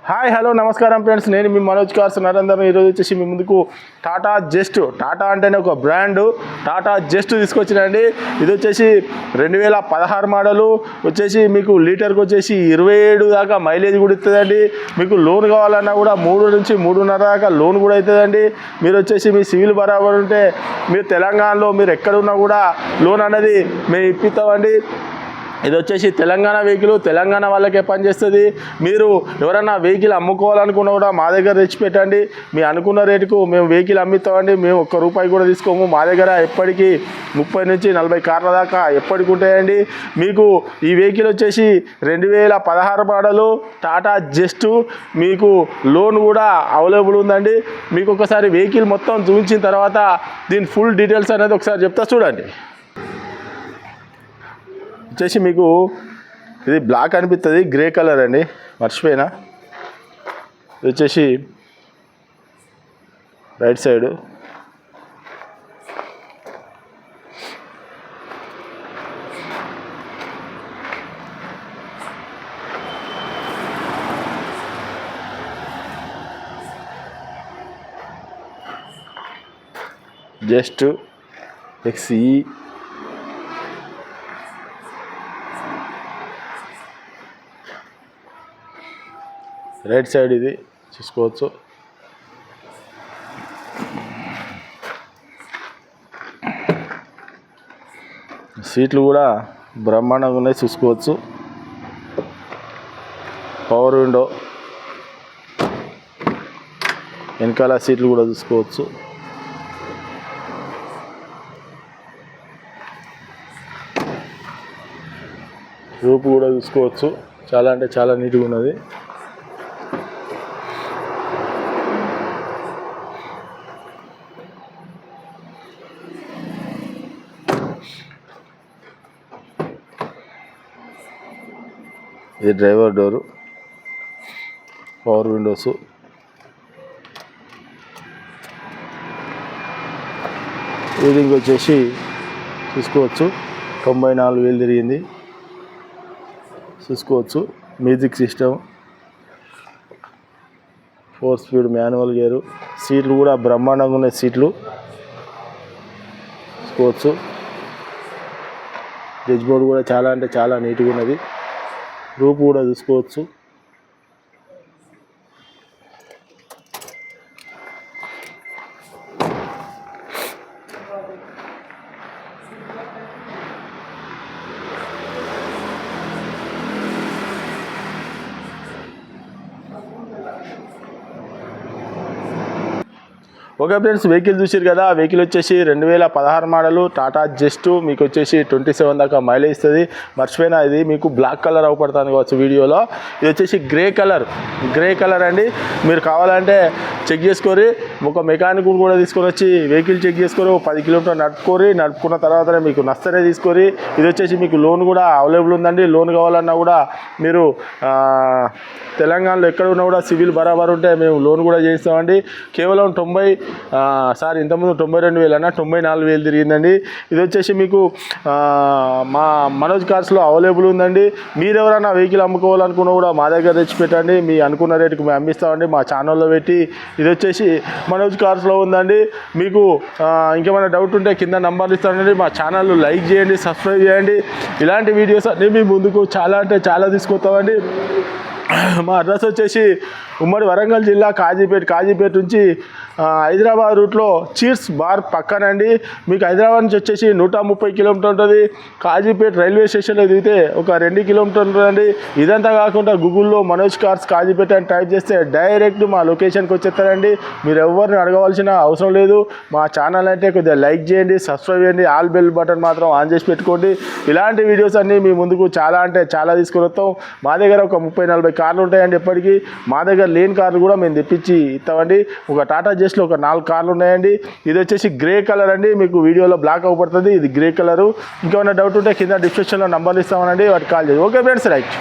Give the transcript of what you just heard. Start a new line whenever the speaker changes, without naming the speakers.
Hi hello నమస్కారం friends, నేను మీ Manoj cars Narender. ఈరోజు వచ్చేసి మీ ముందుకు టాటా జస్ట్, టాటా అంటేనే ఒక బ్రాండ్, టాటా జస్ట్ తీసుకొచ్చినండి. ఇది వచ్చేసి 2016 మోడలు వచ్చేసి మీకు లీటర్కి వచ్చేసి 27 దాకా మైలేజ్ కూడా ఇస్తుందండి. మీకు లోన్ కావాలన్నా కూడా 3 నుంచి 3.5 దాకా లోన్ కూడా అవుతుందండి. మీరు వచ్చేసి మీ సివిల్ బరాబర్ ఉంటే మీరు తెలంగాణలో మీరు ఎక్కడున్నా కూడా లోన్ అనేది మేము ఇప్పిస్తామండి. ఇది వచ్చేసి తెలంగాణ వెహికల్, తెలంగాణ వాళ్ళకే పనిచేస్తుంది. మీరు ఎవరైనా వెహికల్ అమ్ముకోవాలనుకున్నా కూడా మా దగ్గర తెచ్చి పెట్టండి. మీ అనుకున్న రేటుకు మేము వెహికల్ అమ్మిస్తామండి. మేము ₹1 కూడా తీసుకోము. మా దగ్గర ఎప్పటికీ 30 నుంచి 40 కార్ల దాకా ఎప్పటికి ఉంటాయండి. మీకు ఈ వెహికల్ వచ్చేసి 2016 మోడలు టాటా జస్ట్, మీకు లోన్ కూడా అవైలబుల్ ఉందండి. మీకు ఒకసారి వెహికల్ మొత్తం చూపించిన తర్వాత దీని ఫుల్ డీటెయిల్స్ అనేది ఒకసారి చెప్తా చూడండి. వచ్చేసి మీకు ఇది బ్లాక్ అనిపిస్తుంది, గ్రే కలర్ అండి, మర్చిపోయినా. ఇది వచ్చేసి right side, just XE right side ఇది చూసుకోవచ్చు. సీట్లు కూడా బ్రహ్మాండంగా ఉన్నాయి, చూసుకోవచ్చు. పవర్ విండో, వెనకాల సీట్లు కూడా చూసుకోవచ్చు. రూపు కూడా చూసుకోవచ్చు, చాలా అంటే చాలా నీట్గా ఉన్నది. ఇది driver door, power Windows, reading వచ్చేసి చూసుకోవచ్చు 94,000 తిరిగింది, చూసుకోవచ్చు. Music system, 4 speed manual gear, సీట్లు కూడా బ్రహ్మాండంగా ఉన్నాయి, సీట్లు చూసుకోవచ్చు. డెష్ బోర్డ్ కూడా చాలా అంటే చాలా నీట్గా ఉన్నది. రూపు కూడా చూసుకోవచ్చు. ఓకే ఫ్రెండ్స్, వెహికల్ చూసారు కదా. వెహికల్ వచ్చేసి 2016 మోడలు టాటా జస్ట్, మీకు వచ్చేసి 27 దాకా మైలేజ్ ఇస్తుంది. మర్చిపోయినా, ఇది మీకు బ్లాక్ కలర్ అవపడుతుంది కావచ్చు వీడియోలో. ఇది వచ్చేసి గ్రే కలర్ అండి. మీరు కావాలంటే చెక్ చేసుకోరి, ఒక మెకానిక్ కూడా తీసుకొని వచ్చి వెహికల్ చెక్ చేసుకొని 10 కిలోమీటర్లు నడుపుకున్న తర్వాతనే మీకు నష్టనే తీసుకోరి. ఇది వచ్చేసి మీకు లోన్ కూడా అవైలబుల్ ఉందండి. లోన్ కావాలన్నా కూడా మీరు తెలంగాణలో ఎక్కడ ఉన్నా కూడా సివిల్ బరాబర్ ఉంటే మేము లోన్ కూడా చేస్తామండి. కేవలం ఇంతకుముందు 92,000 అన్న 94,000 తిరిగిందండి. ఇది వచ్చేసి మీకు మా మనోజ్ కార్స్లో అవైలబుల్ ఉందండి. మీరు ఎవరైనా వెహికల్ అమ్ముకోవాలనుకున్నా కూడా మా దగ్గర తెచ్చి పెట్టండి. మీ అనుకున్న రేటుకు మేము అమ్మిస్తామండి, మా ఛానల్లో పెట్టి. ఇది వచ్చేసి మనోజ్ కార్స్లో ఉందండి. మీకు ఇంకేమైనా డౌట్ ఉంటే కింద నంబర్లు ఇస్తానండి. మా ఛానల్ లైక్ చేయండి, సబ్స్క్రైబ్ చేయండి. ఇలాంటి వీడియోస్ అన్నీ మీ ముందుకు చాలా అంటే చాలా తీసుకొస్తామండి. మా అడ్రస్ వచ్చేసి ఉమ్మడి వరంగల్ జిల్లా కాజీపేట నుంచి హైదరాబాద్ రూట్లో చీర్స్ బార్ పక్కనండి. మీకు హైదరాబాద్ నుంచి వచ్చేసి 130 కిలోమీటర్ ఉంటుంది. కాజీపేట రైల్వే స్టేషన్లో దిగితే ఒక 2 కిలోమీటర్లు ఉంటుందండి. ఇదంతా కాకుండా గూగుల్లో మనోజ్ కార్స్ కాజీపేట అని టైప్ చేస్తే డైరెక్ట్ మా లొకేషన్కి వచ్చేస్తారండి. మీరు ఎవరిని అడగవలసిన అవసరం లేదు. మా ఛానల్ అంటే కొద్దిగా లైక్ చేయండి, సబ్స్క్రైబ్ చేయండి, ఆల్ బెల్ బటన్ మాత్రం ఆన్ చేసి పెట్టుకోండి. ఇలాంటి వీడియోస్ అన్నీ మీ ముందుకు చాలా అంటే చాలా తీసుకొని వస్తాం. మా దగ్గర ఒక 30-40 కార్లు ఉంటాయండి. ఎప్పటికీ మా దగ్గర లేని కార్లు కూడా మేము తెప్పించి ఇస్తామండి. ఒక టాటా జస్ట్లో ఒక 4 కార్లు ఉన్నాయండి. ఇది వచ్చేసి గ్రే కలర్ అండి. మీకు వీడియోలో బ్లాక్ అవ్వబడుతుంది, ఇది గ్రే కలరు. ఇంకేమైనా డౌట్ ఉంటే కింద డిస్క్రిప్షన్లో నంబర్లు ఇస్తామనండి, వాటికి కాల్ చేయండి. Okay friends, right.